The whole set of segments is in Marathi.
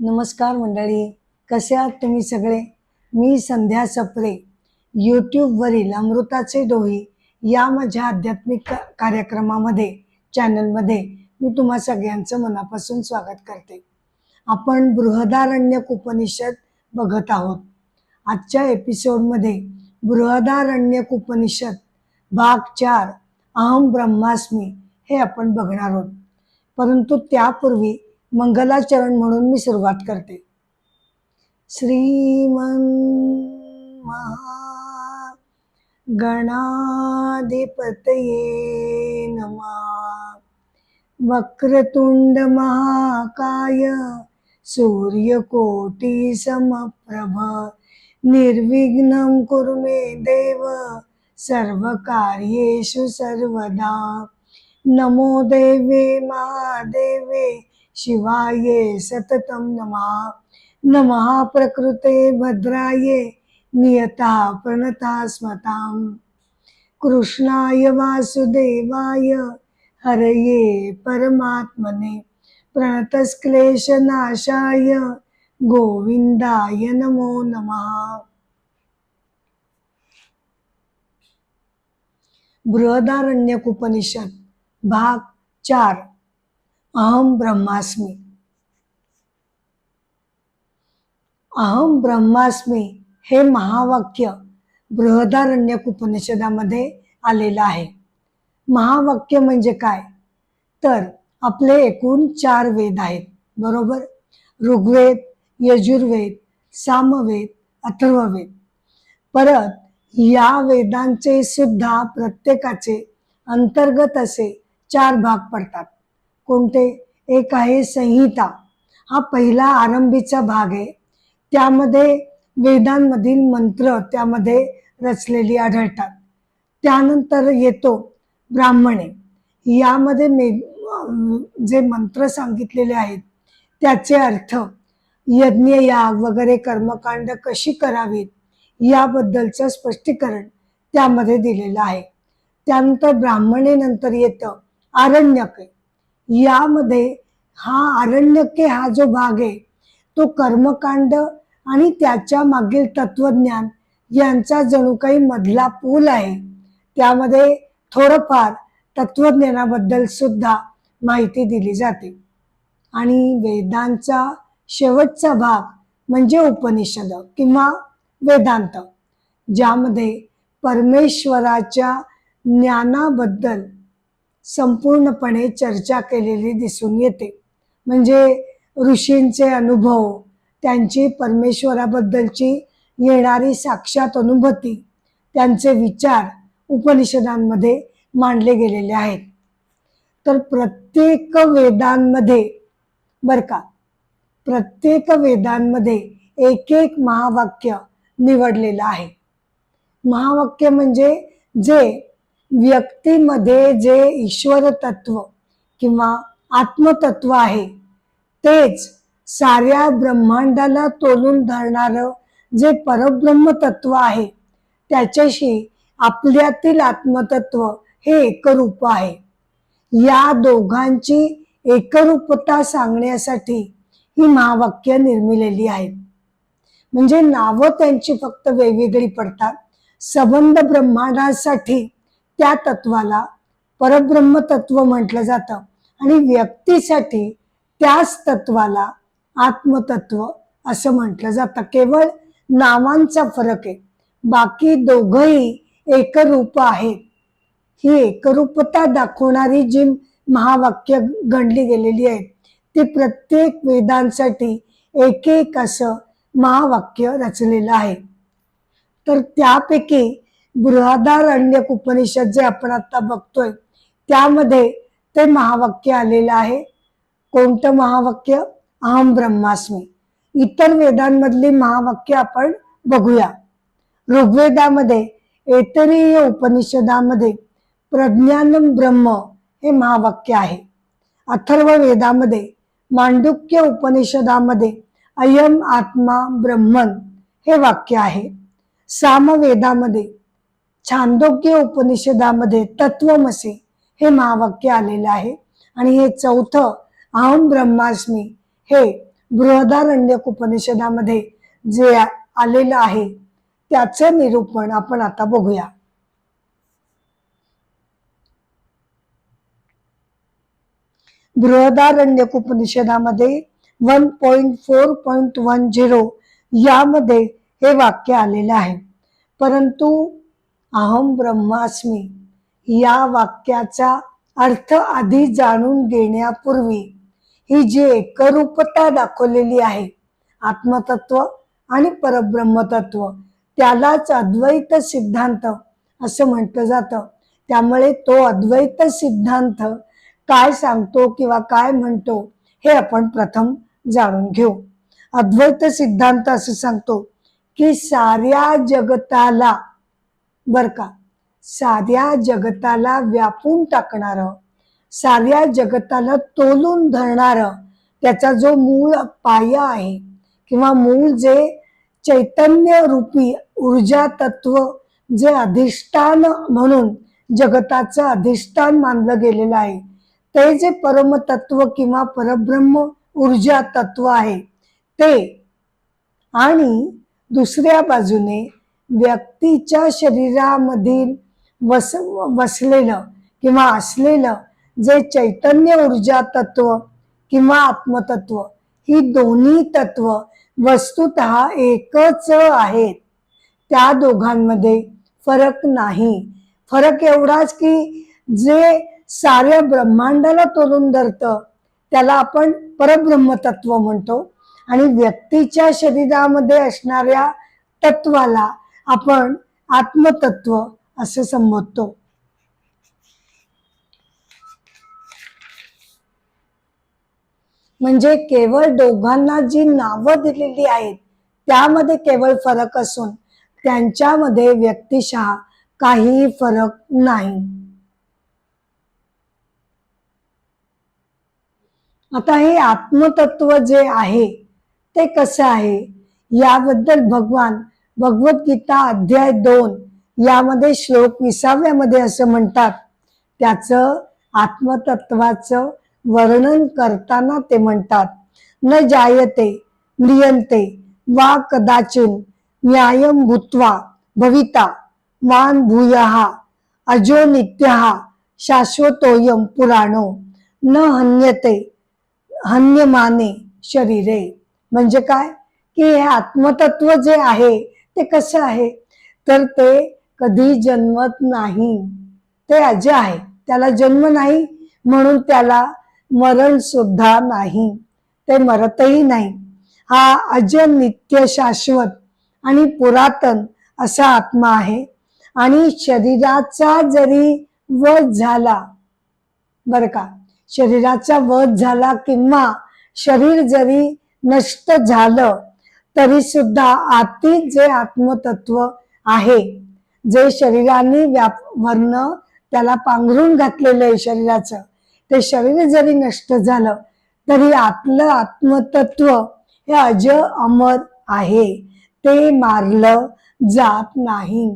नमस्कार मंडळी, कसे आहात तुम्ही सगळे? मी संध्या सप्रे यूट्यूबवरील अमृताचे डोही या माझ्या आध्यात्मिक कार्यक्रमामध्ये चॅनलमध्ये मी तुम्हा सगळ्यांचं मनापासून स्वागत करते. आपण बृहदारण्यक उपनिषद बघत आहोत. आजच्या एपिसोडमध्ये बृहदारण्यक उपनिषद भाग 4 अहम ब्रह्मास्मी हे आपण बघणार आहोत. परंतु त्यापूर्वी मंगलाचरण म्हणून मी सुरुवात करते. श्रीमन गणाधिपतये नमः. वक्रतुंड महाकाय सूर्यकोटि समप्रभ निर्विघ्नं कुरु मे देव सर्वकार्येषु सर्वदा. नमो देवे महादेवे शिवाये सततं नमः. नमः प्रकृते भद्राये नियता प्रणता स्मतां. कृष्णाय वासुदेवाय हरये परमात्मने प्रणतक्लेशनाशाय गोविंदाय नमो नमः. बृहदारण्यक उपनिषद भाग 4 अहम ब्रह्मास्मी. अहम ब्रह्मास्मी हे महावाक्य बृहदारण्यक उपनिषदामध्ये आलेलं आहे. महावाक्य म्हणजे काय? तर आपले एकूण 4 वेद आहेत, बरोबर? ऋग्वेद, यजुर्वेद, सामवेद, अथर्ववेद. परत या वेदांचे सुद्धा प्रत्येकाचे अंतर्गत असे 4 भाग पडतात. कोणते? एक आहे संहिता, हा पहिला आरंभीचा भाग आहे. त्यामध्ये वेदांमधील मंत्र त्यामध्ये रचलेली आढळतात. त्यानंतर येतो ब्राह्मणे, यामध्ये जे मंत्र सांगितलेले आहेत त्याचे अर्थ, यज्ञ याग वगैरे कर्मकांड कशी करावीत याबद्दलचं स्पष्टीकरण त्यामध्ये दिलेलं आहे. त्यानंतर ब्राह्मणे नंतर येतं आरण्यके. यामध्ये आरण्यके हा जो भाग आहे तो कर्मकांड आणि त्याच्या मागील तत्वज्ञान यांचा जणू काही मधला पूल आहे. त्यामध्ये थोडंफार तत्वज्ञानाबद्दल सुद्धा माहिती दिली जाते. आणि वेदांचा शेवटचा भाग म्हणजे उपनिषद किंवा वेदांत, ज्यामध्ये परमेश्वराच्या ज्ञानाबद्दल संपूर्णपणे चर्चा केलेली दिसून येते. म्हणजे ऋषींचे अनुभव, त्यांची परमेश्वराबद्दलची येणारी साक्षात अनुभूती, त्यांचे विचार उपनिषदांमध्ये मांडले गेलेले आहेत. तर प्रत्येक वेदांमध्ये प्रत्येक वेदांमध्ये एक एक महावाक्य निवडलेलं आहे. महावाक्य म्हणजे जे व्यक्तीमध्ये जे ईश्वर तत्व किंवा आत्मतत्व आहे तेच साऱ्या ब्रह्मांडाला तोलून धरणारं जे परब्रह्म तत्व आहे त्याच्याशी आपल्यातील आत्मतत्व हे एकरूप आहे. या दोघांची एकरूपता सांगण्यासाठी ही महावाक्य निर्मिलेली आहेत. म्हणजे नावं त्यांची फक्त वेगवेगळी पडतात. संबंध ब्रह्मांडासाठी त्या तत्वाला परब्रह्म तत्व म्हटलं जातं आणि व्यक्तीसाठी त्याच तत्वाला आत्मतत्व असं म्हटलं जातं. केवळ नावांचा फरक आहे, बाकी दोघंही एकरूप आहेत. ही एकरूपता दाखवणारी जी महावाक्य गणली गेलेली आहेत ती प्रत्येक वेदांसाठी एक एक असं महावाक्य रचलेलं आहे. तर त्यापैकी बृहदारण्यक उपनिषद जे आपण आता बघतोय त्यामध्ये ते महावाक्य आलेलं आहे. कोणतं महावाक्य? अहम ब्रह्मास्मी. इतर वेदांमधली महावाक्य आपण बघूया. ऋग्वेदामध्ये ऐतरेय उपनिषदामध्ये प्रज्ञानम ब्रह्म हे महावाक्य आहे. अथर्व वेदामध्ये मांडुक्य उपनिषदामध्ये अयम आत्मा ब्रह्मन हे वाक्य आहे. सामवेदामध्ये छांदोग्य उपनिषदामध्ये तत्वमसी हे महावाक्य आलेलं आहे. आणि हे चौथं अहम ब्रह्मास्मी हे बृहदारण्यक उपनिषदामध्ये जे आलेलं आहे त्याचं निरूपण आपण आता बघूया. बृहदारण्यक उपनिषदामध्ये 1.4.10 यामध्ये हे वाक्य आलेलं आहे. परंतु अहम ब्रह्मास्मी या वाक्याचा अर्थ आधी जाणून घेण्यापूर्वी ही जी एकरूपता दाखवलेली आहे आत्मतत्व आणि परब्रह्मतत्व, त्यालाच अद्वैत सिद्धांत असं म्हटलं जातं. त्यामुळे तो अद्वैत सिद्धांत काय सांगतो किंवा काय म्हणतो हे आपण प्रथम जाणून घेऊ. अद्वैत सिद्धांत असं सांगतो की साऱ्या जगताला, बर का, साऱ्या जगताला व्यापून टाकणारं, साऱ्या जगताला तोलून धरणारं त्याचा जो मूळ पाया आहे किंवा मूळ जे चैतन्य रूपी ऊर्जा तत्व जे अधिष्ठान म्हणून जगताचं अधिष्ठान मानलं गेलेलं आहे, ते जे परमतत्व किंवा परब्रह्म ऊर्जा तत्व आहे ते, आणि दुसऱ्या बाजूने व्यक्तीच्या शरीरामधील वसलेलं किंवा असलेलं जे चैतन्य ऊर्जा तत्व किंवा आत्मतत्व, ही दोन्ही तत्व वस्तुतः एकच आहेत. त्या दोघांमध्ये फरक नाही. फरक एवढाच की जे साऱ्या ब्रह्मांडाला तोलून धरतं त्याला आपण परब्रह्मतत्व म्हणतो आणि व्यक्तीच्या शरीरामध्ये असणाऱ्या तत्वाला आपण आत्मतत्व असं संबोधतो. म्हणजे केवळ दोघांना जी नावं दिलेली आहेत त्यामध्ये केवळ फरक असून त्यांच्यामध्ये व्यक्तिशः काही फरक नाही. आता हे आत्मतत्व जे आहे ते कसं आहे याबद्दल भगवान भगवद्गीता अध्याय 2 यामध्ये श्लोक 20 असं म्हणतात. त्याचं आत्मतत्वाचं वर्णन करताना ते म्हणतात, न जायते म्रियन्ते वा कदाचिन न्यायं भूत्वा भविता मान भूयः अजो नित्यः शाश्वतोयं पुराणो न हन्यते हन्यमाने शरीरे. म्हणजे काय की हे आत्मतत्व जे आहे ते कसं आहे तर ते कधी जन्मत नाही, ते अजय आहे, त्याला जन्म नाही म्हणून त्याला मरण सुद्धा नाही, ते मरतही नाही. हा अजय नित्य शाश्वत आणि पुरातन असा आत्मा आहे. आणि शरीराचा जरी वध झाला, बर का, शरीराचा वध झाला किंवा शरीर जरी नष्ट झालं तरी सुद्धा आतील जे आत्मतत्व आहे, जे शरीराने वर्ण त्याला पांघरून घातलेलं आहे शरीराचं, ते शरीर जरी नष्ट झालं तरी आतलं आत्मतत्व हे अज अमर आहे, ते मारलं जात नाही.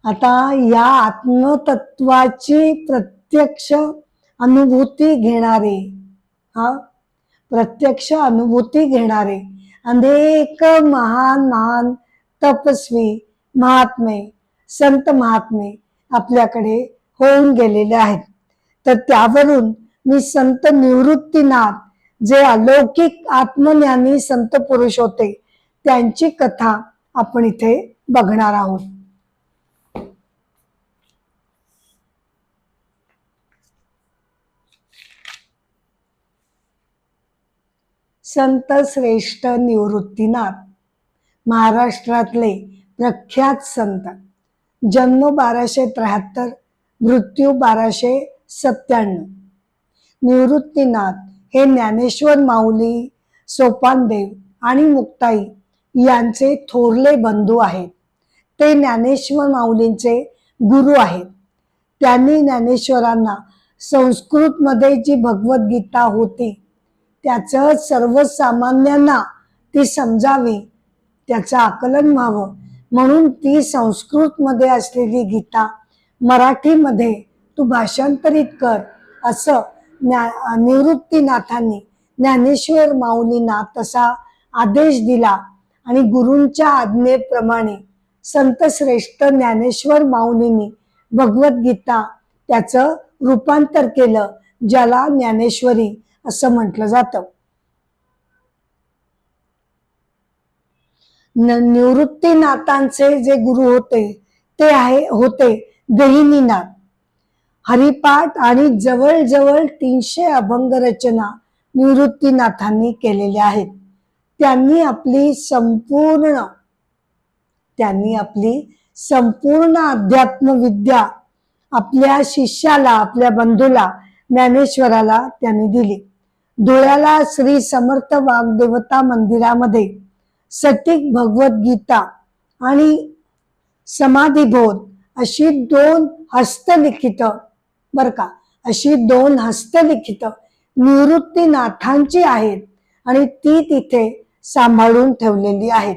आता या आत्मतत्वाची प्रत्यक्ष अनुभूती घेणारे, प्रत्यक्ष अनुभूती घेणारे अनेक महान महान तपस्वी महात्मे संत महात्मे आपल्याकडे होऊन गेलेले आहेत. तर त्यावरून मी संत निवृत्तीनाथ जे अलौकिक आत्मज्ञानी संत पुरुष होते त्यांची कथा आपण इथे बघणार आहोत. संत श्रेष्ठ निवृत्तीनाथ महाराष्ट्रातले प्रख्यात संत. जन्म 1273, मृत्यू 1297. निवृत्तीनाथ हे ज्ञानेश्वर माऊली, सोपानदेव आणि मुक्ताई यांचे थोरले बंधू आहेत. ते ज्ञानेश्वर माऊलींचे गुरु आहेत. त्यांनी ज्ञानेश्वरांना संस्कृतमध्ये जी भगवद्गीता होती त्याचं सर्वसामान्यांना ती समजावी, त्याचं आकलन व्हावं म्हणून ती संस्कृतमध्ये असलेली गीता मराठीमध्ये तू भाषांतरित कर असं निवृत्तीनाथांनी ज्ञानेश्वर माऊलींना तसा आदेश दिला आणि गुरूंच्या आज्ञेप्रमाणे संत श्रेष्ठ ज्ञानेश्वर माऊलींनी भगवद्गीता त्याचं रूपांतर केलं, ज्याला ज्ञानेश्वरी असं म्हटलं जातं. निवृत्तीनाथांचे जे गुरु होते ते होते गहिनीनाथ. हरिपाठ आणि जवळजवळ 300 अभंग रचना निवृत्तीनाथांनी केलेल्या आहेत. त्यांनी आपली संपूर्ण अध्यात्म विद्या आपल्या शिष्याला, आपल्या बंधूला ज्ञानेश्वराला त्यांनी दिली. धुळ्याला श्री समर्थ वाग्देवता मंदिरामध्ये सटीक भगवद्गीता आणि समाधिबोध अशी 2 हस्तलिखित अशी 2 हस्तलिखित निवृत्तीनाथांची आहेत आणि ती तिथे सांभाळून ठेवलेली आहेत.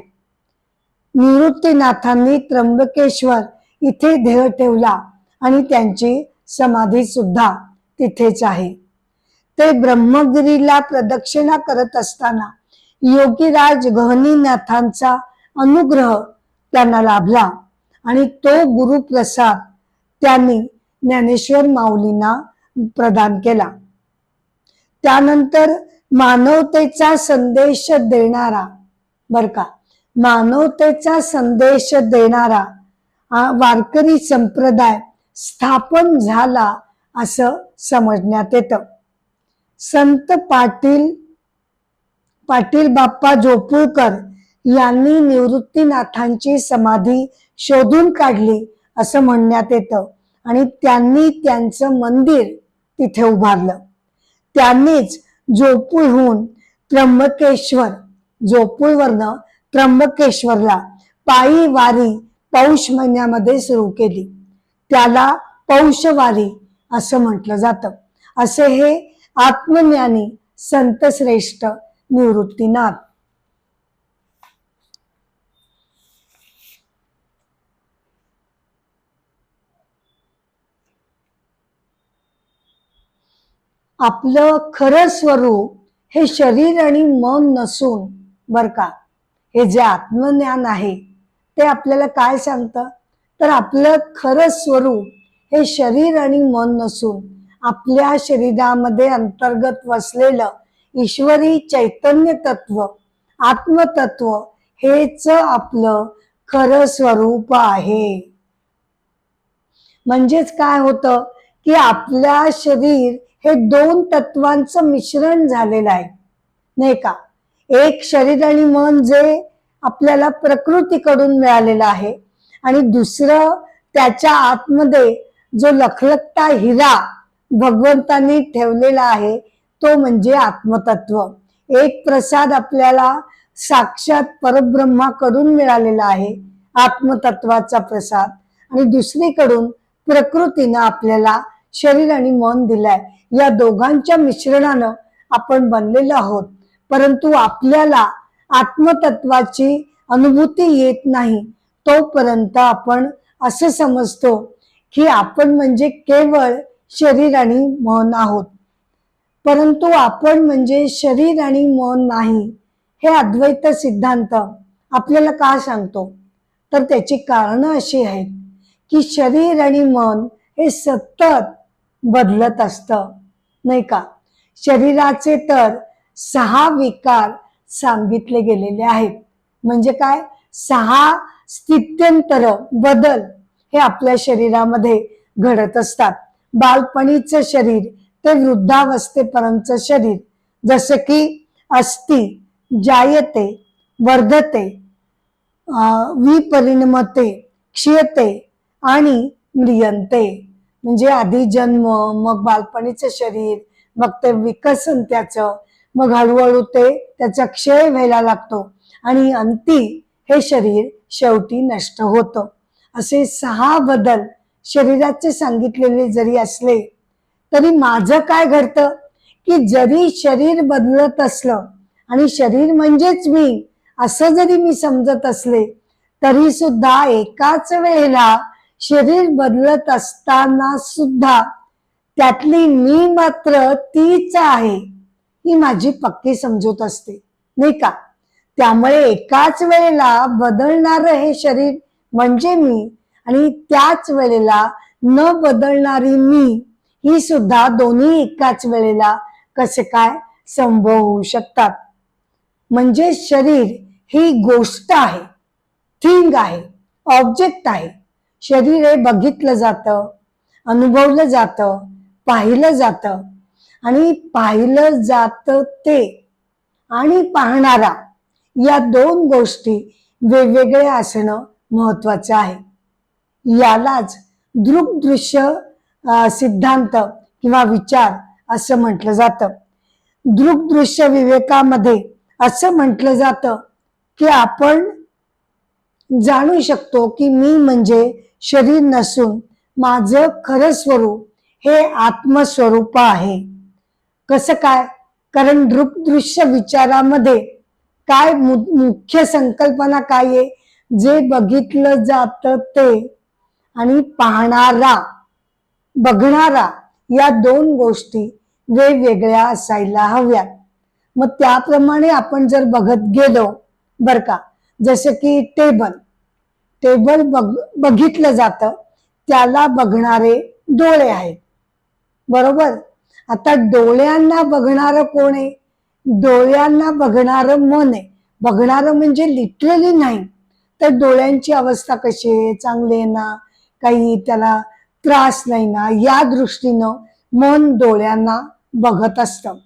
निवृत्तीनाथांनी त्र्यंबकेश्वर इथे देह ठेवला आणि त्यांची समाधी सुद्धा तिथेच आहे. ते ब्रह्मगिरीला प्रदक्षिणा करत असताना योगीराज गहिनीनाथांचा अनुग्रह त्यांना लाभला आणि तो गुरुप्रसाद त्यांनी ज्ञानेश्वर माऊलींना प्रदान केला. त्यानंतर मानवतेचा संदेश देणारा मानवतेचा संदेश देणारा वारकरी संप्रदाय स्थापन झाला असं समजण्यात येतं. संत पाटील बाप्पा जोपुळकर यांनी निवृत्तीनाथांची समाधी शोधून काढली असं म्हणण्यात येतं आणि त्यांनी त्यांचं मंदिर तिथे उभारलं. त्यांनीच जोपुळहून जोपुळवरनं त्र्यंबकेश्वरला पायी वारी पौष महिन्यामध्ये सुरू केली. त्याला पौषवारी असं म्हटलं जातं. असे हे आत्मज्ञानी संत श्रेष्ठ निवृत्तीनाथ. आपलं खरं स्वरूप हे शरीर आणि मन नसून हे जे आत्मज्ञान आहे ते आपल्याला काय सांगतं, तर आपलं खरं स्वरूप हे शरीर आणि मन नसून आपल्या शरीरामध्ये अंतर्गत वसलेलं ईश्वरी चैतन्य तत्व, आत्मतत्व हेच आपलं खरं स्वरूप आहे. म्हणजेच काय होतं की आपल्या शरीर हे 2 तत्वांचं मिश्रण झालेलं आहे, नाही का. एक शरीर आणि मन जे आपल्याला प्रकृतीकडून मिळालेलं आहे आणि दुसरं त्याच्या आतमध्ये जो लखलखता हिरा भगवंतांनी ठेवलेला आहे तो म्हणजे आत्मतत्व. एक प्रसाद आपल्याला साक्षात परब्रह्माकडून मिळालेला आहे, आत्मतत्वाचा प्रसाद, आणि दुसरीकडून प्रकृतीनं आपल्याला शरीर आणि मन दिलाय. या दोघांच्या मिश्रणानं आपण बनलेलो आहोत, परंतु आपल्याला आत्मतत्वाची अनुभूती येत नाही तोपर्यंत आपण असं समजतो की आपण म्हणजे केवळ शरीर आणि मन आहोत. परंतु आपण म्हणजे शरीर आणि मन नाही हे अद्वैत सिद्धांत आपल्याला का सांगतो, तर त्याची कारणं अशी आहेत की शरीर आणि मन हे सतत बदलत असतं, नाही का. शरीराचे तर 6 विकार सांगितले गेलेले आहेत. म्हणजे काय, 6 स्थित्यंतर बदल हे आपल्या शरीरामध्ये घडत असतात. बालपणीचं शरीर ते वृद्धावस्थेपर्यंतचं शरीर, जसं की अस्ति, जायते, वर्धते, विपरिणमते, क्षीयते आणि म्रियन्ते. म्हणजे आधी जन्म, मग बालपणीचं शरीर, मग ते विकसन त्याचं, मग हळूहळू त्याचा क्षय व्हायला लागतो आणि अंती हे शरीर शेवटी नष्ट होतं. असे 6 बदल शरीराचे सांगितलेले जरी असले तरी माझं काय घडतं की जरी शरीर बदलत असलं आणि शरीर म्हणजेच मी असं जरी मी समजत असले तरी सुद्धा एकाच वेळेला शरीर बदलत असताना सुद्धा त्यातली मी मात्र तीच आहे ही माझी पक्की समजूत असते, नाही का? त्यामुळे एकाच वेळेला बदलणारं हे शरीर म्हणजे मी, आणि त्याच वेळेला न बदलणारी मी ही सुद्धा दोन्ही एकाच वेळेला कसे काय संभव होऊ शकतात? म्हणजे शरीर ही गोष्ट आहे, थिंग आहे, ऑब्जेक्ट आहे. शरीर हे बघितलं जातं, अनुभवलं जातं, पाहिलं जातं, आणि पाहिलं जातं ते आणि पाहणारा या दोन गोष्टी वेगवेगळ्या असणं महत्वाचं आहे. यालाच दृग्दृश्य सिद्धांत किंवा विचार असं म्हटलं जातं. दृग्दृश्य विवेकामध्ये असं म्हटलं जातं की आपण जाणू शकतो की मी म्हणजे शरीर नसून माझं खरं स्वरूप हे आत्मस्वरूप आहे. कसं काय? कारण दृग्दृश्य विचारामध्ये काय मुख्य संकल्पना काय आहे? जे बघितलं जातं ते आणि पाहणारा, बघणारा या दोन गोष्टी वेगवेगळ्या असायला हव्यात. मग त्याप्रमाणे आपण जर बघत गेलो बर का, जसं की टेबल बघितलं जातं, त्याला बघणारे डोळे आहेत, बरोबर? आता डोळ्यांना बघणारं कोण आहे? डोळ्यांना बघणारं मन आहे. बघणारं म्हणजे लिटरली नाही, तर डोळ्यांची अवस्था कशी आहे, चांगली आहे ना, काही त्याला त्रास नाही ना, या दृष्टीनं मन डोळ्यांना बघत असतं.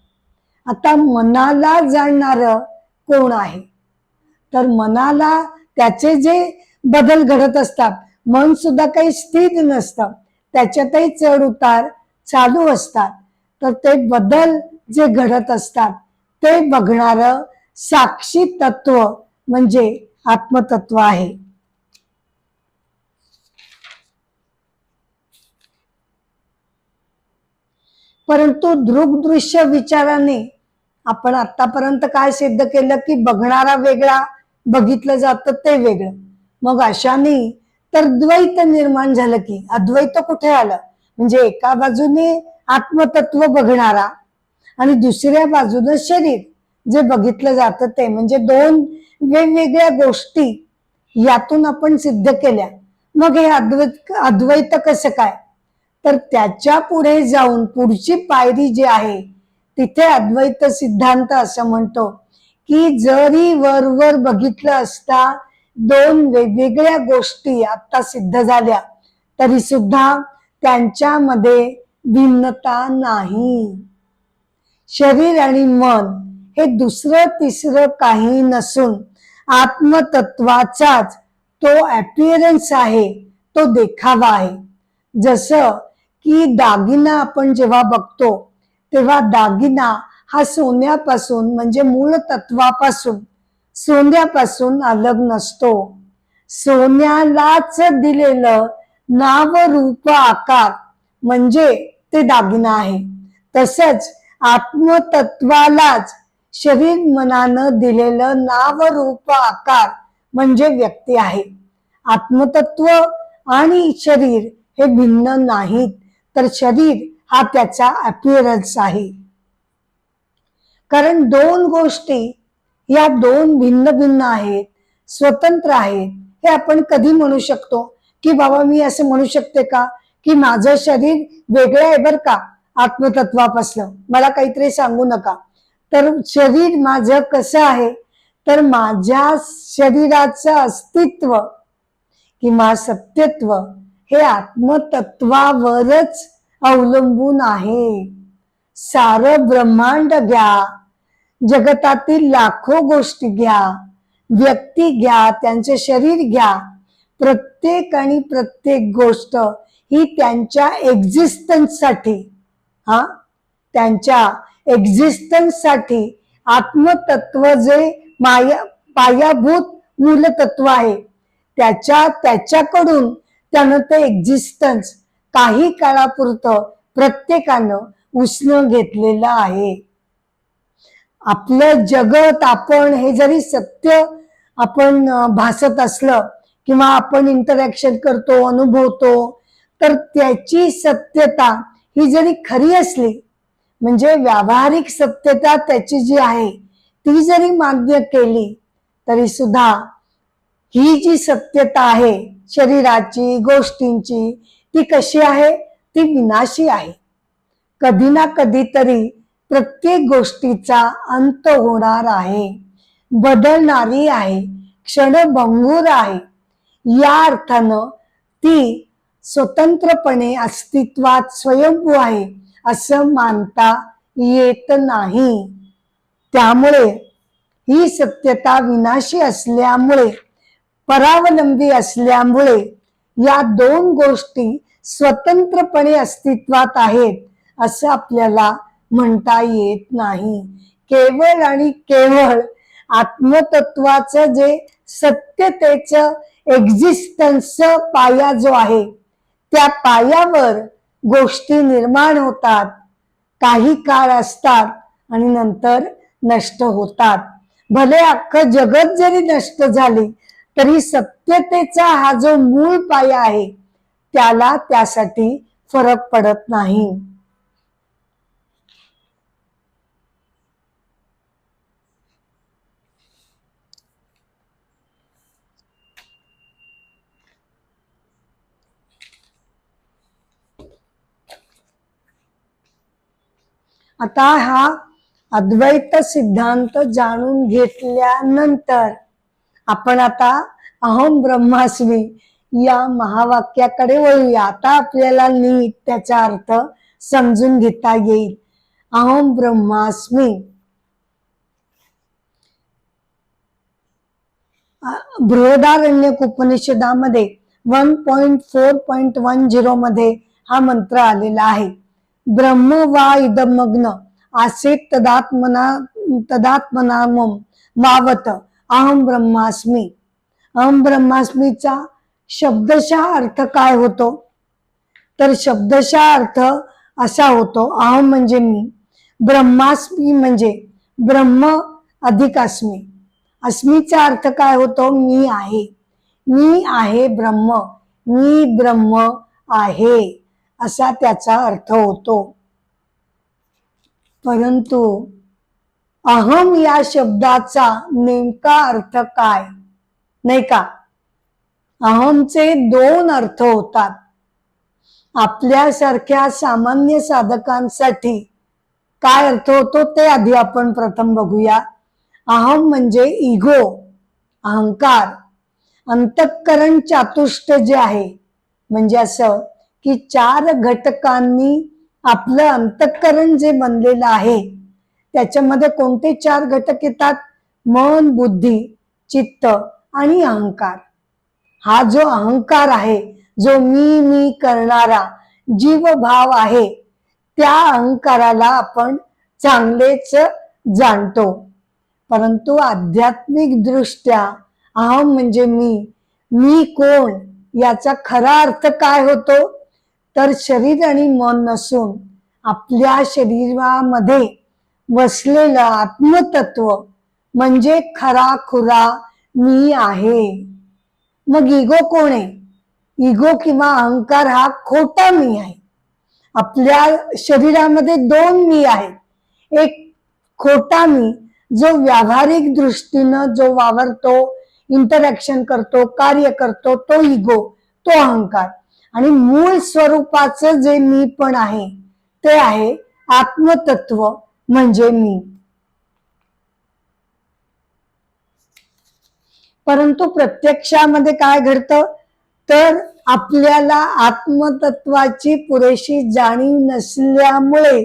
आता मनाला जाणणारं कोण आहे? तर मनाला त्याचे जे बदल घडत असतात, मन सुद्धा काही स्थिर नसतं, त्याच्यातही चढ उतार चालू असतात. तर ते बदल जे घडत असतात ते बघणारं साक्षी तत्व म्हणजे आत्मतत्व आहे. परंतु दृग्दृश्य विचाराने आपण आतापर्यंत काय सिद्ध केलं की बघणारा वेगळा, बघितलं जातं ते वेगळं. मग अशाने तर द्वैत निर्माण झालं की अद्वैत कुठे आलं? म्हणजे एका बाजूने आत्मतत्व बघणारा आणि दुसऱ्या बाजूने शरीर जे बघितलं जातं ते, म्हणजे दोन वेगवेगळ्या गोष्टी यातून आपण सिद्ध केल्या. मग हे अद्वैत कसं काय? तर त्याच्या पुढे जाऊन पुढची पायरी जी आहे तिथे अद्वैत सिद्धांत असं म्हणतो की जरी वरवर बघितलं असता दोन वेगवेगळ्या गोष्टी आता सिद्ध झाल्या तरी सुद्धा त्यांच्यामध्ये भिन्नता नाही. शरीर आणि मन हे दुसरं तिसरं काही नसून आत्मतत्वाचाच तो अपीअरन्स आहे, तो देखावा आहे. जसं की दागिना आपण जेव्हा बघतो तेव्हा दागिना हा सोन्यापासून म्हणजे मूळ तत्वापासून, सोन्यापासून अलग नसतो. सोन्यालाच दिलेलं नाव रूप आकार म्हणजे ते दागिना आहे. तसंच आत्मतत्वालाच शरीर मनानं दिलेलं नाव रूप आकार म्हणजे व्यक्ती आहे. आत्मतत्व आणि शरीर हे भिन्न नाहीत, तर शरीर हा त्याचा अपीअरन्स आहे. कारण दोन गोष्टी या दोन भिन्न भिन्न आहेत, स्वतंत्र आहेत. हे आपण कधी म्हणू शकतो की बाबा मी असं म्हणू शकते का की माझं शरीर वेगळं आहे बर का आत्मतत्वापासून, मला काहीतरी सांगू नका. तर शरीर माझं कसं आहे? तर माझ्या शरीराचं अस्तित्व किंवा सत्यत्व हे आत्मतत्वावरच अवलंबून आहे. सारं ब्रह्मांड घ्या, जगतातील लाखो गोष्टी घ्या, व्यक्ती घ्या, त्यांचे शरीर घ्या, प्रत्येक आणि प्रत्येक गोष्ट ही त्यांच्या एक्झिस्टन्ससाठी त्यांच्या एक्झिस्टन्ससाठी आत्मतत्व जे पायाभूत मूलतत्व आहे त्याच्याकडून त्यानं ते एक्झिस्टन्स काही काळापुरतं प्रत्येकानं उष्ण घेतलेलं आहे. आपलं जगत आपण हे जरी सत्य आपण भासत असलं किंवा आपण इंटरॅक्शन करतो, अनुभवतो, तर त्याची सत्यता ही जरी खरी असली म्हणजे व्यावहारिक सत्यता त्याची जी आहे ती जरी मान्य केली तरी सुद्धा ही जी सत्यता आहे शरीराची, गोष्टींची, ती कशी आहे? ती विनाशी आहे. कधी ना कधीतरी प्रत्येक गोष्टीचा अंत होणार आहे, बदलणारी आहे, क्षणभंगूर आहे. या अर्थानं ती स्वतंत्रपणे अस्तित्वात स्वयंभू आहे असं मानता येत नाही. त्यामुळे ही सत्यता विनाशी असल्यामुळे, परावलंबी असल्यामुळे या दोन गोष्टी स्वतंत्रपणे अस्तित्वात आहेत असं आपल्याला म्हणता येत नाही. केवळ आणि केवळ आत्मतत्वाचं जे सत्यतेचं एक्झिस्टन्स पाया जो आहे त्या पायावर गोष्टी निर्माण होतात, काही काळ असतात आणि नंतर नष्ट होतात. भले अख्खं जगत जरी नष्ट झाली तरी सत्यतेचा हा जो मूळ पाया आहे त्याला त्यासाठी फरक पडत नाही. आता हा अद्वैत सिद्धांत जाणून घेतल्यानंतर आपण आता अहम ब्रह्मास्मी या महावाक्याकडे वळूया. आता आपल्याला नीट त्याचा अर्थ समजून घेता येईल. अहम ब्रह्मास्मी बृहदारण्यक उपनिषदामध्ये 1.4.10 मध्ये हा मंत्र आलेला आहे. ब्रह्म वा इदमग्न आसीत तदात्मनामम मावत अहम ब्रह्मास्मी. अहम ब्रह्मास्मीचा शब्दशः अर्थ काय होतो? तर शब्दशः अर्थ असा होतो, अहम म्हणजे मी, ब्रह्मास्मी म्हणजे ब्रह्म अधिक अस्मी. अस्मीचा अर्थ काय होतो? मी आहे. मी आहे ब्रह्म, मी ब्रह्म आहे असा त्याचा अर्थ होतो. परंतु अहम या शब्दाचा नेमका अर्थ काय, नाही का? अहमचे दोन अर्थ होतात. आपल्यासारख्या सामान्य साधकांसाठी काय अर्थ होतो ते आधी आपण प्रथम बघूया. अहम म्हणजे इगो, अहंकार. अंतःकरण चातुष्ट जे आहे म्हणजे असं की 4 घटकांनी आपलं अंतःकरण जे बनलेलं आहे त्याच्यामध्ये कोणते 4 घटक येतात? मन, बुद्धी, चित्त आणि अहंकार. हा जो अहंकार आहे, जो मी करणारा जीवभाव आहे, त्या अहंकाराला आपण चांगलेच जाणतो. परंतु आध्यात्मिक दृष्ट्या अहम म्हणजे मी कोण याचा खरा अर्थ काय होतो? तर शरीर आणि मन नसून आपल्या शरीरामध्ये वसलेलं आत्मतत्व म्हणजे खराखुरा मी आहे. मग इगो कोण आहे? इगो किंवा अहंकार हा खोटा मी आहे. आपल्या शरीरामध्ये 2 मी आहेत. एक खोटा मी जो व्यावहारिक दृष्टीनं जो वावरतो, इंटरॅक्शन करतो, कार्य करतो, तो इगो, तो अहंकार. आणि मूळ स्वरूपाचं जे मी पण आहे ते आहे आत्मतत्व म्हणजे मी. परंतु प्रत्यक्षामध्ये काय घडतं? तर आपल्याला आत्मतत्वाची पुरेशी जाणीव नसल्यामुळे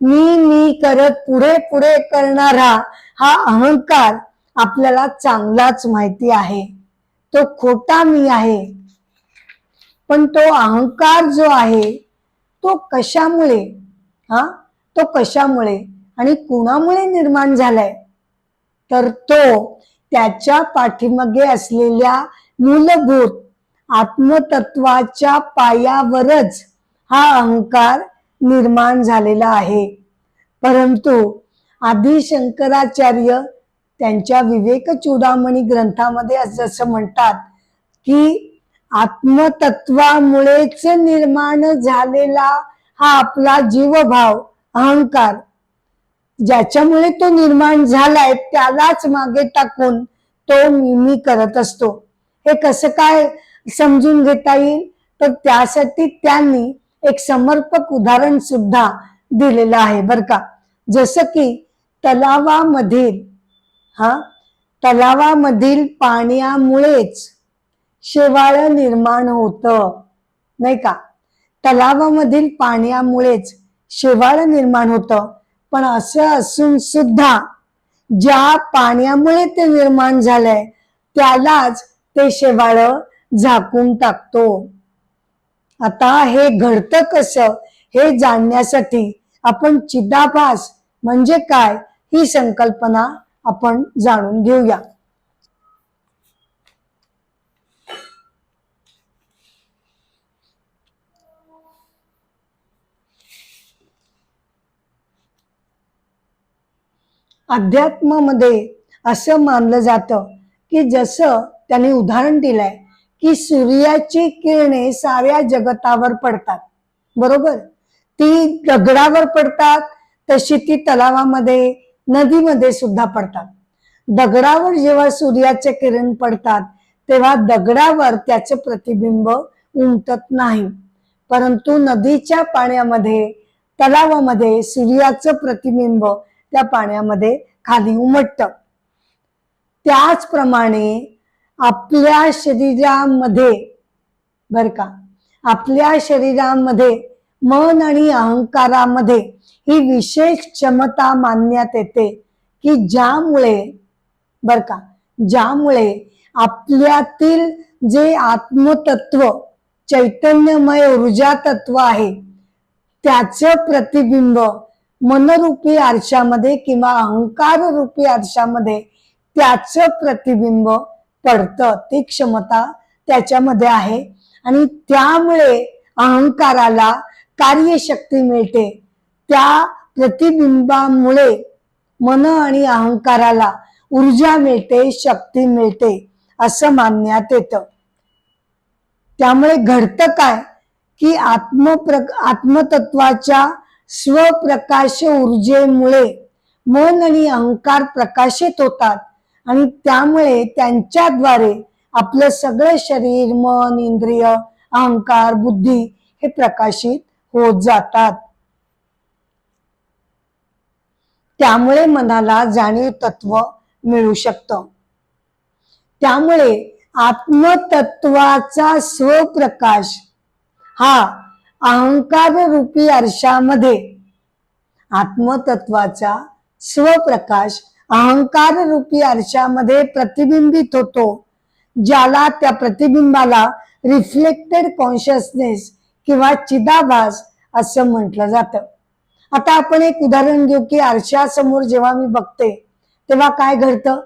मी करत पुढे पुढे करणारा हा अहंकार आपल्याला चांगलाच माहिती आहे, तो खोटा मी आहे. पण तो अहंकार जो आहे तो कशामुळे, तो कशामुळे आणि कुणामुळे निर्माण झालाय? तर तो त्याच्या पाठीमागे असलेल्या मूलभूत आत्मतत्वाच्या पायावरच हा अहंकार निर्माण झालेला आहे. परंतु आदि शंकराचार्य त्यांच्या विवेक चूडामणी ग्रंथामध्ये असं म्हणतात की आत्मतत्वामुळेच निर्माण झालेला हा आपला जीवभाव अहंकार ज्याच्यामुळे तो निर्माण झालाय त्यालाच मागे टाकून तो मी करत असतो. हे कसं काय समजून घेता येईल, तर त्यासाठी त्यांनी एक समर्पक उदाहरण सुद्धा दिलेलं आहे बर का. जसं की तलावामधील तलावामधील पाण्यामुळेच शेवाळ निर्माण होतं, नाही का. तलावामधील पाण्यामुळेच शेवाळ निर्माण होतं, पण असं असून सुद्धा ज्या पाण्यामुळे ते निर्माण झालंय त्यालाच ते शेवाळ झाकून टाकतो. आता हे घडतं कसं हे जाणण्यासाठी आपण चिदाभास म्हणजे काय ही संकल्पना आपण जाणून घेऊया. अध्यात्मामध्ये असं मानलं जातं की जसं त्यांनी उदाहरण दिलंय की सूर्याची किरणे साऱ्या जगतावर पडतात, बरोबर. ती दगडावर पडतात, तशी ती तलावामध्ये नदीमध्ये सुद्धा पडतात. दगडावर जेव्हा सूर्याचे किरण पडतात तेव्हा दगडावर त्याचे प्रतिबिंब उमटत नाही, परंतु नदीच्या पाण्यामध्ये तलावामध्ये सूर्याचं प्रतिबिंब त्या पाण्यामध्ये खाली उमटतं. त्याचप्रमाणे आपल्या शरीरामध्ये बर का, आपल्या शरीरामध्ये मन आणि अहंकारामध्ये ही विशेष क्षमता मानण्यात येते की ज्यामुळे आपल्यातील जे आत्मतत्व चैतन्यमय ऊर्जा तत्व आहे त्याचं प्रतिबिंब मनरूपी आरशामध्ये किंवा अहंकार रूपी आरशामध्ये त्याचं प्रतिबिंब पडतं. ती क्षमता त्याच्यामध्ये आहे आणि त्यामुळे अहंकाराला कार्यशक्ती मिळते. त्या प्रतिबिंबामुळे मन आणि अहंकाराला ऊर्जा मिळते, शक्ती मिळते असं मानण्यात येतं. त्यामुळे घडतं काय की आत्मतत्वाच्या स्वप्रकाश ऊर्जेमुळे मन आणि अहंकार प्रकाशित होतात आणि त्यामुळे त्यांच्याद्वारे आपलं सगळं शरीर, मन, इंद्रिय, अहंकार, बुद्धी हे प्रकाशित होत जातात. त्यामुळे मनाला जाणीव तत्व मिळू शकतं. त्यामुळे आत्मतत्वाचा स्वप्रकाश हा अहंकार रूपी आरशामध्ये आत्मतत्वाचा स्वप्रकाश अहंकार रूपी आरशामध्ये प्रतिबिंबित होतो, ज्याला त्या प्रतिबिंबाला रिफ्लेक्टेड कॉन्शियसनेस किंवा चिदाभास असं म्हटलं जातं. आता आपण एक उदाहरण घेऊ की आरशासमोर जेव्हा मी बघते तेव्हा काय घडतं,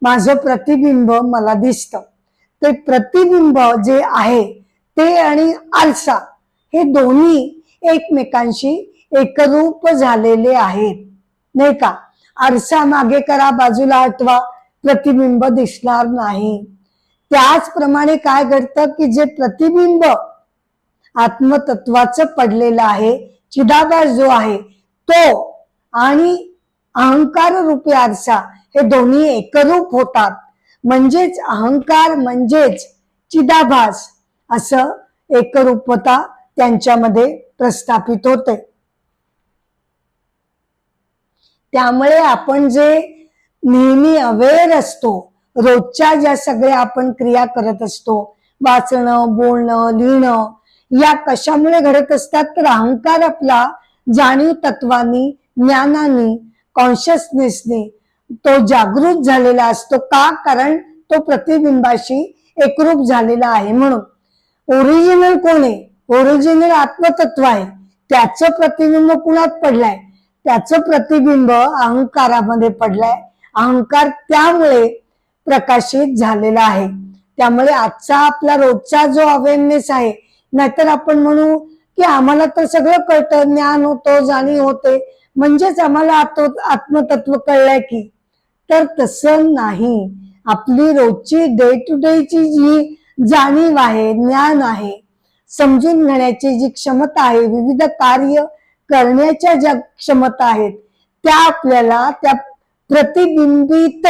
माझं प्रतिबिंब मला दिसतं. ते प्रतिबिंब जे आहे ते आणि आरसा हे दोन्ही एकमेकांशी एकरूप झालेले आहेत, नाही का. आरसा मागे करा, बाजूला हटवा, प्रतिबिंब दिसणार नाही. त्याचप्रमाणे काय घडतं की जे प्रतिबिंब आत्मतत्वाचं पडलेलं आहे, चिदाभास जो आहे तो आणि अहंकार रूपी आरसा हे दोन्ही एकरूप होतात. म्हणजेच अहंकार म्हणजेच चिदाभास असं एकरूपता त्यांच्यामध्ये प्रस्थापित होते. त्यामुळे आपण जे नेहमी अवेअर असतो, रोजच्या ज्या सगळ्या आपण क्रिया करत असतो, वाचणं, बोलणं, लिहिणं, या कशामुळे घडत असतात, तर अहंकार आपला जाणीव तत्वानी, ज्ञानानी, कॉन्शियसनेसने तो जागृत झालेला असतो. का? कारण तो प्रतिबिंबाशी एकरूप झालेला आहे म्हणून. ओरिजिनल कोण आहे? ओरिजिनल आत्मतत्व आहे. त्याचं प्रतिबिंब कुणात पडलंय? त्याचं प्रतिबिंब अहंकारामध्ये पडलंय. अहंकार त्यामुळे प्रकाशित झालेला आहे. त्यामुळे आजचा आपला रोजचा जो अवेअरनेस आहे, नाहीतर आपण म्हणू की आम्हाला तर सगळं कळतं, ज्ञान होतं, जाणीव होते, म्हणजेच आम्हाला आत्मतत्व कळलंय की, तर तसं नाही. आपली रोजची डे टू डे ची जी जाणीव आहे, ज्ञान आहे, समजून घेण्याची जी क्षमता आहे, विविध कार्य करण्याच्या ज्या क्षमता आहेत त्या आपल्याला त्या प्रतिबिंबित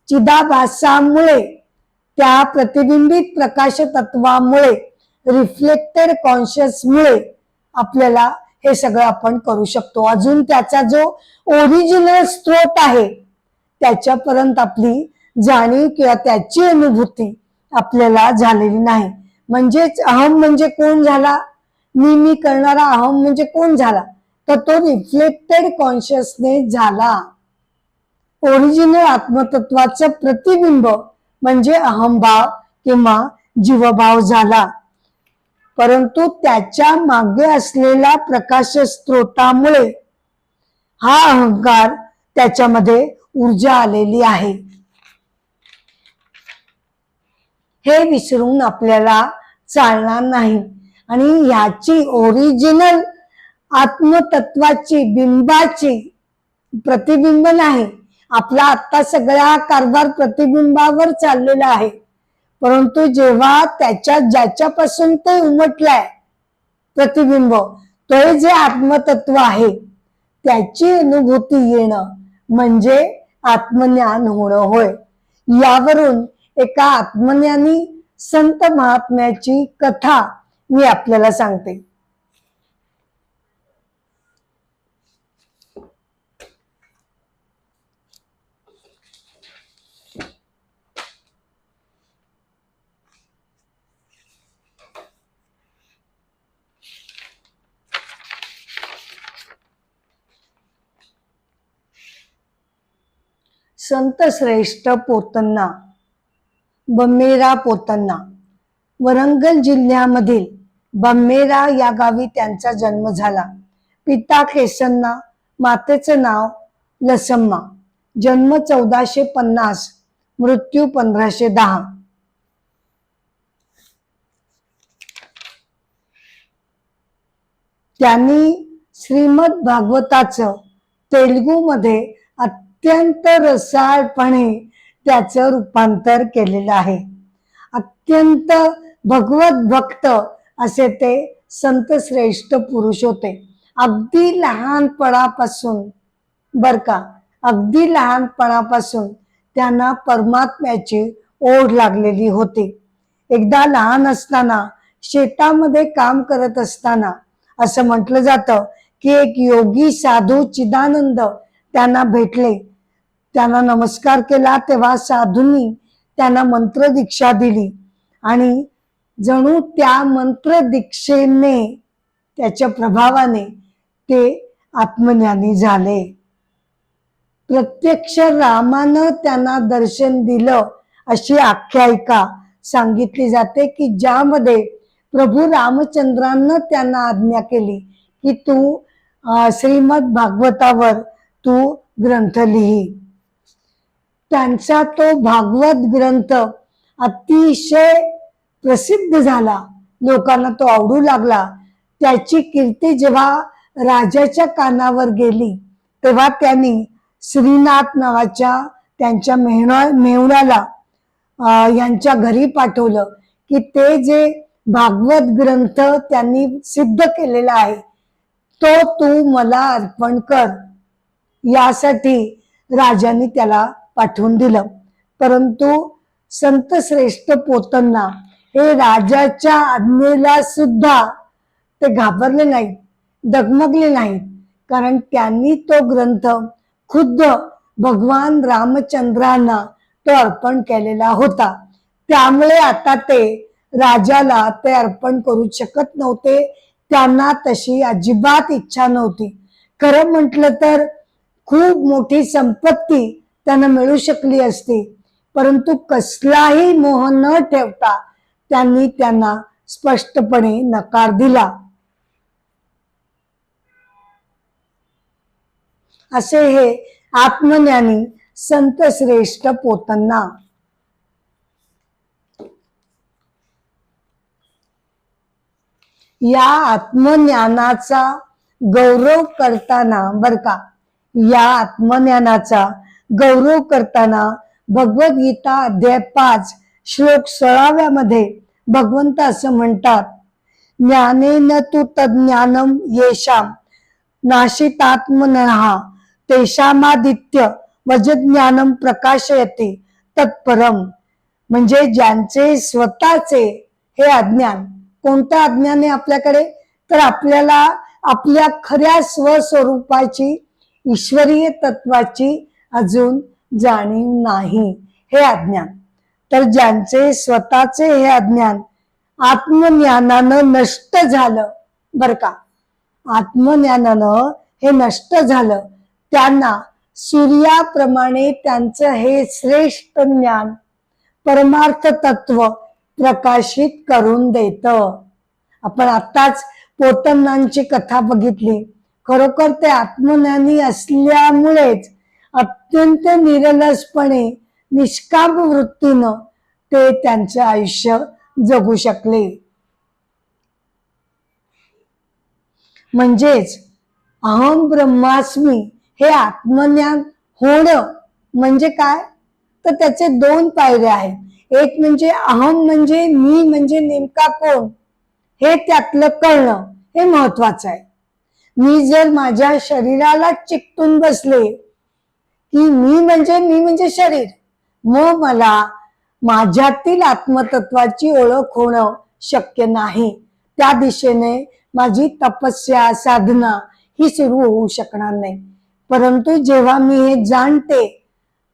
चिदाभासामुळे, त्या प्रतिबिंबित प्रकाश तत्वामुळे, रिफ्लेक्टेड कॉन्शियसमुळे आपल्याला हे सगळं आपण करू शकतो. अजून त्याचा जो ओरिजिनल स्रोत आहे त्याच्यापर्यंत आपली जाणीव किंवा त्याची अनुभूती आपल्याला झालेली नाही. म्हणजेच अहम म्हणजे कोण झाला, मी करणारा अहम म्हणजे कोण झाला, तर तो रिफ्लेक्टेड कॉन्शियसनेस झाला. ओरिजिनल आत्मतत्वाचं प्रतिबिंब म्हणजे अहमभाव किंवा जीवभाव झाला. परंतु त्याच्या मागे असलेल्या प्रकाश स्त्रोतामुळे हा अहंकार, त्याच्यामध्ये ऊर्जा आलेली आहे. हे विसरून आपल्याला चालणार नाही. आणि ह्याची ओरिजिनल आत्मतत्वाची, बिंबाची, प्रतिबिंब नाही. आपला आता सगळा कारभार प्रतिबिंबावर चाललेला आहे. परंतु जेव्हा ज्याच्यापासून ते उमटलाय प्रतिबिंब, तो जे आत्मतत्व आहे त्याची अनुभूती येणं म्हणजे आत्मज्ञान होणं होय. यावरून एका आत्मज्ञानी संत महात्म्याची कथा मी आपल्याला सांगते. संत श्रेष्ठ पोतन्ना, बम्मेरा पोतन्ना, वरंगल जिल्ह्यामधील बम्मेरा या गावी त्यांचा जन्म झाला. पिता केसन्ना, मातेचं नाव लसम्मा. जन्म 1450, मृत्यू 1510. त्यांनी श्रीमद भागवताचं तेलुगूमध्ये अत्यंत रसाळपणे त्याचं रूपांतर केलेलं आहे. अत्यंत भगवत भक्त असे ते संत श्रेष्ठ पुरुष होते. अगदी लहानपणापासून, बर का, अगदी लहानपणापासून त्यांना परमात्म्याची ओढ लागलेली होती. एकदा लहान असताना शेतामध्ये काम करत असताना असं म्हटलं जातं की एक योगी साधू चिदानंद त्यांना भेटले. त्यांना नमस्कार केला तेव्हा साधूंनी त्यांना मंत्र दीक्षा दिली आणि जणू त्या मंत्र दीक्षेने, त्याच्या प्रभावाने ते आत्मज्ञानी झाले. प्रत्यक्ष रामानं त्यांना दर्शन दिलं अशी आख्यायिका सांगितली जाते की ज्यामध्ये प्रभू रामचंद्रांना त्यांना आज्ञा केली की तू श्रीमद भागवतावर तू ग्रंथ लिही. त्यांचा तो भागवत ग्रंथ अतिशय प्रसिद्ध झाला, लोकांना तो आवडू लागला. त्याची कीर्ती जेव्हा राजाच्या कानावर गेली तेव्हा त्यांनी श्रीनाथ नावाच्या त्यांच्या मेहुण्याला यांच्या घरी पाठवलं की ते जे भागवत ग्रंथ त्यांनी सिद्ध केलेला आहे तो तू मला अर्पण कर. यासाठी राजांनी त्याला पाठवून दिलं. परंतु संत श्रेष्ठ पोतन्ना हे राजाच्या आज्ञेला सुद्धा ते घाबरले नाहीत, डगमगले नाहीत, कारण त्यांनी तो ग्रंथ खुद्द भगवान रामचंद्रांना तो अर्पण केलेला होता. त्यामुळे आता ते राजाला ते अर्पण करू शकत नव्हते. त्यांना तशी अजिबात इच्छा नव्हती. खरं म्हटलं तर खूप मोठी संपत्ती त्यांना मिळू शकली असती, परंतु कसलाही मोह न ठेवता त्यांनी त्यांना स्पष्टपणे नकार दिला. असे हे आत्मज्ञानी संत श्रेष्ठ पोतन्ना. या आत्मज्ञानाचा गौरव करताना, बर का, या आत्मज्ञानाचा गौरव करताना भगवद्गीता अध्याय 5 श्लोक 16 मध्ये भगवंत असं म्हणतात, ज्ञानेन तु तज्ज्ञानम येषाम नाशितात्मनः तेषामादित्य वजज्ञानम प्रकाशयते तत्परम. म्हणजे ज्यांचे स्वतःचे हे अज्ञान, कोणतं अज्ञान आहे आपल्याकडे, तर आपल्याला आपल्या खऱ्या स्वस्वरूपाची, ईश्वरीय तत्वाची अजून जाणीव नाही, हे अज्ञान. तर ज्यांचे स्वतःचे हे अज्ञान आत्मज्ञानानं नष्ट झालं, बर का, आत्मज्ञानानं हे नष्ट झालं, त्यांना सूर्याप्रमाणे त्यांचं हे श्रेष्ठ ज्ञान परमार्थ तत्व प्रकाशित करून देतं. आपण आत्ताच पोतनांची कथा बघितली. खरोखर ते आत्मज्ञानी असल्यामुळेच अत्यंत निरलसपणे, निष्काम वृत्तीनं ते त्यांचं आयुष्य जगू शकले. म्हणजेच अहम ब्रह्मास्मी हे आत्मज्ञान होणं म्हणजे काय, तर त्याचे दोन पायऱ्या आहेत. एक म्हणजे अहम म्हणजे मी म्हणजे नेमका कोण, हे त्यातलं कळणं, हे महत्वाचं आहे. मी जर माझ्या शरीराला चिकटून बसले की मी म्हणजे शरीर, मग मला माझ्यातील आत्मतत्वाची ओळख होणं शक्य नाही. त्या दिशेने माझी तपस्या, साधना ही सुरू होऊ शकणार नाही. परंतु जेव्हा मी हे जाणते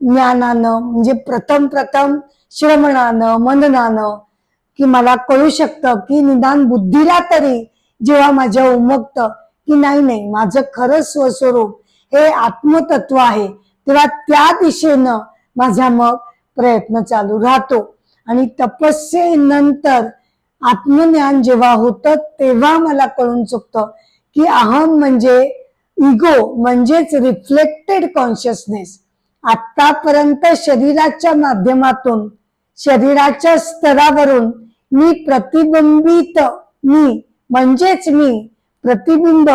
ज्ञानानं, म्हणजे प्रथम श्रवणानं, मननानं, की मला कळू शकतं की निदान बुद्धीला तरी जेव्हा माझ्या उमगतं की नाही माझं खरं स्वस्वरूप हे आत्मतत्व आहे, तेव्हा त्या दिशेनं माझा मग प्रयत्न चालू राहतो. आणि तपस्येनंतर आत्मज्ञान जेव्हा होतं तेव्हा मला कळून चुकतं की अहम म्हणजे इगो, म्हणजेच रिफ्लेक्टेड कॉन्शियसनेस. आतापर्यंत शरीराच्या माध्यमातून, शरीराच्या स्तरावरून मी प्रतिबिंबित, मी म्हणजेच मी, प्रतिबिंब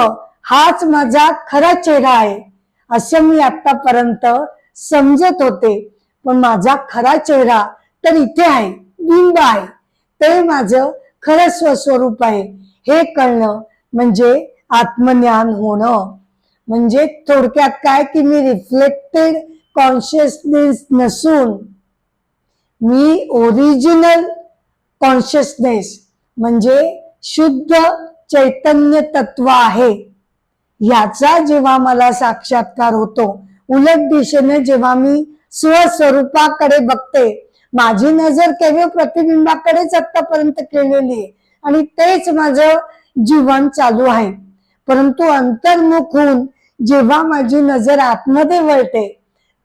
हाच माझा खरा चेहरा आहे असं मी आतापर्यंत समजत होते. पण माझा खरा चेहरा तर इथे आहे, बिंब आहे, ते माझं खरं स्वस्वरूप आहे, हे कळणं म्हणजे आत्मज्ञान होणं. म्हणजे थोडक्यात काय की मी रिफ्लेक्टेड कॉन्शियसनेस नसून मी ओरिजिनल कॉन्शियसनेस म्हणजे शुद्ध चैतन्य तत्व आहे, याचा जेव्हा मला साक्षात्कार होतो. उलट दिशेने जेव्हा मी स्वस्वरूपाकडे बघते, माझी नजर केवळ प्रतिबिंबाकडेच आतापर्यंत केलेली आहे आणि तेच माझं जीवन चालू आहे. परंतु अंतर्मुख होऊन जेव्हा माझी नजर आतमध्ये वळते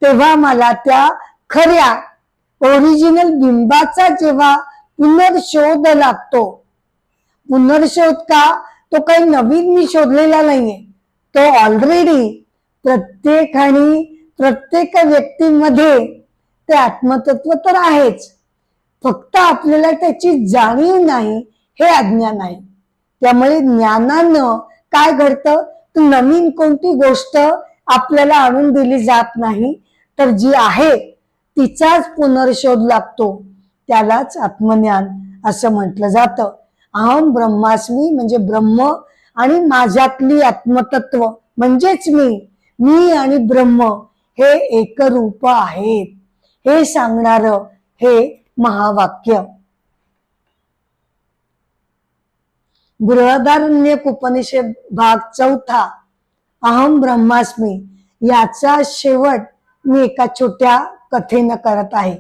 तेव्हा मला त्या खऱ्या ओरिजिनल बिंबाचा जेव्हा पुनर्शोध लागतो. पुनर्शोध का, तो काही नवीन मी शोधलेला नाहीये, तो ऑलरेडी प्रत्येक व्यक्तीमध्ये ते आत्मतत्व तर आहेच, फक्त आपल्याला त्याची जाणीव नाही, हे अज्ञान आहे. त्यामुळे ज्ञानानं काय घडतं, तर नवीन कोणती गोष्ट आपल्याला आणून दिली जात नाही, तर जी आहे तिचाच पुनर्शोध लागतो. त्यालाच आत्मज्ञान असं म्हटलं जातं. अहम ब्रह्मास्मी म्हणजे ब्रह्म आणि माझ्यातली आत्मतत्व म्हणजेच मी आणि ब्रह्म हे एकरूप आहेत, हे सांगणार हे महावाक्य. बृहदारण्यक उपनिषद भाग 4 अहम ब्रह्मास्मी याचा शेवट मी एका छोट्या कथेनं करत आहे.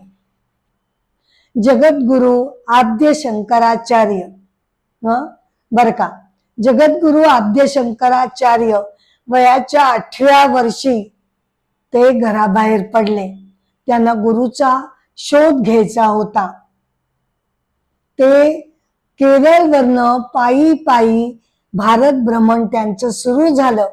जगद्गुरु आद्य शंकराचार्य, बर का, जगद्गुरु आद्य शंकराचार्य वयाच्या 8व्या वर्षी ते घराबाहेर पडले. त्यांना गुरुचा शोध घ्यायचा होता. ते केरळवरनं पायी भारत भ्रमण त्यांचं सुरू झालं.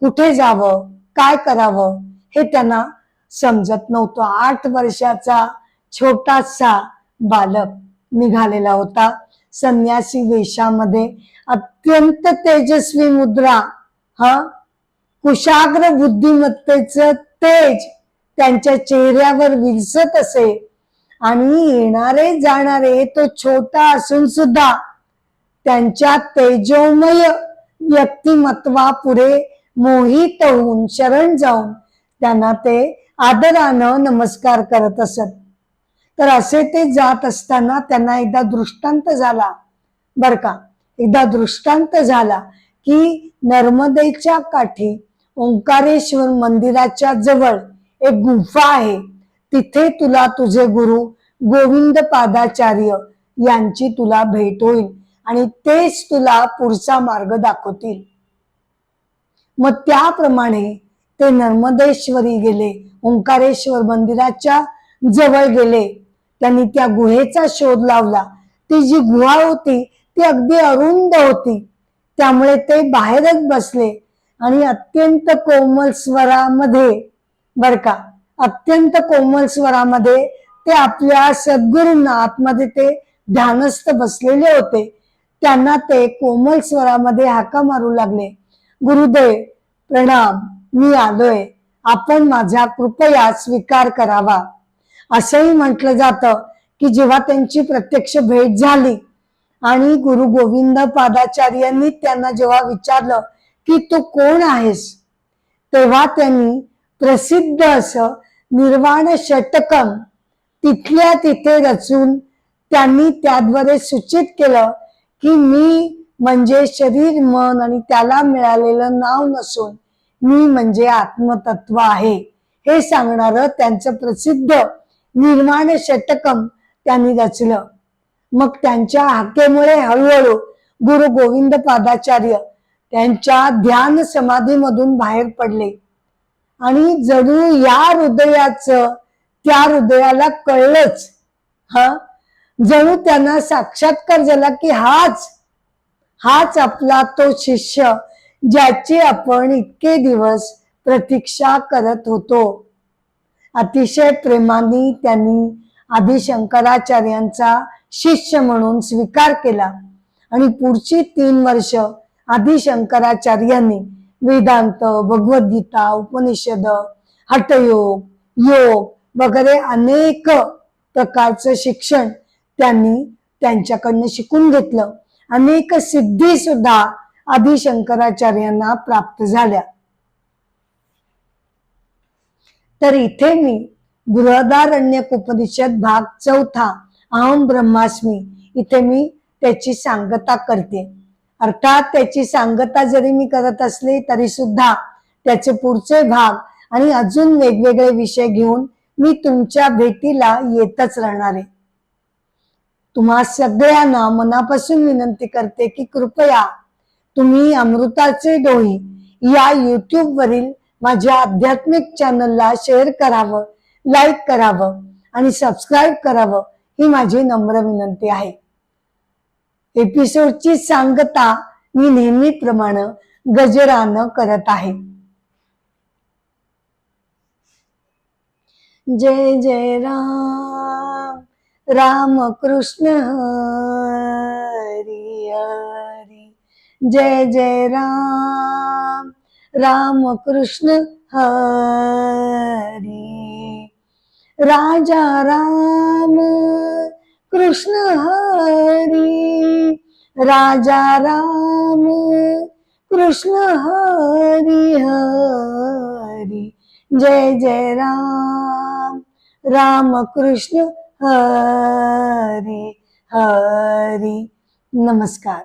कुठे जावं, काय करावं हे त्यांना समजत नव्हतं. 8 वर्षाचा छोटासा बालक निघालेला होता. संन्यासी वेशामध्ये, अत्यंत तेजस्वी मुद्रा, कुशाग्र बुद्धिमत्तेचं तेज त्यांच्या चेहऱ्यावर विलसत असे. आणि येणारे जाणारे तो छोटा असून सुद्धा त्यांच्या तेजोमय व्यक्तिमत्वापुढे मोहित होऊन शरण जाऊन त्यांना ते आदरानं नमस्कार करत असत. तर असे ते जात असताना त्यांना एकदा दृष्टांत झाला बर का. एकदा दृष्टांत झाला की नर्मदेच्या काठी ओंकारेश्वर मंदिराच्या जवळ एक गुंफा आहे. तिथे तुला तुझे गुरु गोविंद पादाचार्य यांची तुला भेट होईल आणि तेच तुला पुढचा मार्ग दाखवतील. मग त्याप्रमाणे ते नर्मदेश्वरी गेले, ओंकारेश्वर मंदिराच्या जवळ गेले. त्यांनी त्या गुहेचा शोध लावला. ती जी गुहा होती ती अगदी अरुंद होती, त्यामुळे ते बाहेरच बसले आणि अत्यंत कोमल स्वरामध्ये बर का, अत्यंत कोमल स्वरामध्ये ते आपल्या सद्गुरूंना आतमध्ये ते ध्यानस्थ बसलेले होते. त्यांना ते कोमल स्वरामध्ये हाका मारू लागले, गुरुदेव प्रणाम, मी आलोय, आपण माझा कृपया स्वीकार करावा. असंही म्हटलं जातं की जेव्हा त्यांची प्रत्यक्ष भेट झाली आणि गुरु गोविंद पादाचार्यांनी त्यांना जेव्हा विचारलं की तू कोण आहेस, तेव्हा त्यांनी प्रसिद्ध असं निर्वाण षटकम तिथल्या तिथे रचून त्यांनी त्याद्वारे सूचित केलं की मी म्हणजे शरीर मन आणि त्याला मिळालेलं नाव नसून मी म्हणजे आत्मतत्व आहे, हे सांगणारं त्यांचं प्रसिद्ध निर्वाण षटकम त्यांनी रचलं. मग त्यांच्या हाकेमुळे हळूहळू गुरु गोविंद पादाचार्य त्यांच्या ध्यान समाधीमधून बाहेर पडले आणि जणू या हृदयाचं त्या हृदयाला कळलंच. जणू त्यांना साक्षात्कार झाला की हाच आपला तो शिष्य ज्याची आपण इतके दिवस प्रतीक्षा करत होतो. अतिशय प्रेमाने त्यांनी आदि शंकराचार्यांचा शिष्य म्हणून स्वीकार केला आणि पुढची 3 वर्ष आदि शंकराचार्यांनी वेदांत, भगवद्गीता, उपनिषद, हठयोग, योग वगैरे अनेक प्रकारचं शिक्षण त्यांनी त्यांच्याकडनं शिकून घेतलं. अनेक सिद्धी सुद्धा आदि शंकराचार्यांना प्राप्त झाल्या. तर इथे मी बृहदारण्यक उपनिषद भाग 4 अहम ब्रह्मास्मी इथे मी त्याची सांगता करते. अर्थात त्याची सांगता जरी मी करत असले तरी सुद्धा त्याचे पुढचे भाग आणि अजून वेगवेगळे विषय घेऊन मी तुमच्या भेटीला येतच राहणार आहे. तुम्हा सगळ्यांना मनापासून विनंती करते की कृपया तुम्ही अमृताचे डोही या YouTube वरील माझ्या आध्यात्मिक चॅनलला शेअर करावं, लाईक करावं आणि सबस्क्राईब करावं ही माझी नम्र विनंती आहे. एपिसोडची सांगता मी नेहमीप्रमाणे गजरानं करत आहे. जय जय राम राम कृष्ण हरी हरी, जय जय राम राम कृष्ण हरी. राजा राम कृष्ण हरी, राजा राम कृष्ण हरी हरी, जय जय राम राम कृष्ण हरी हरी. नमस्कार.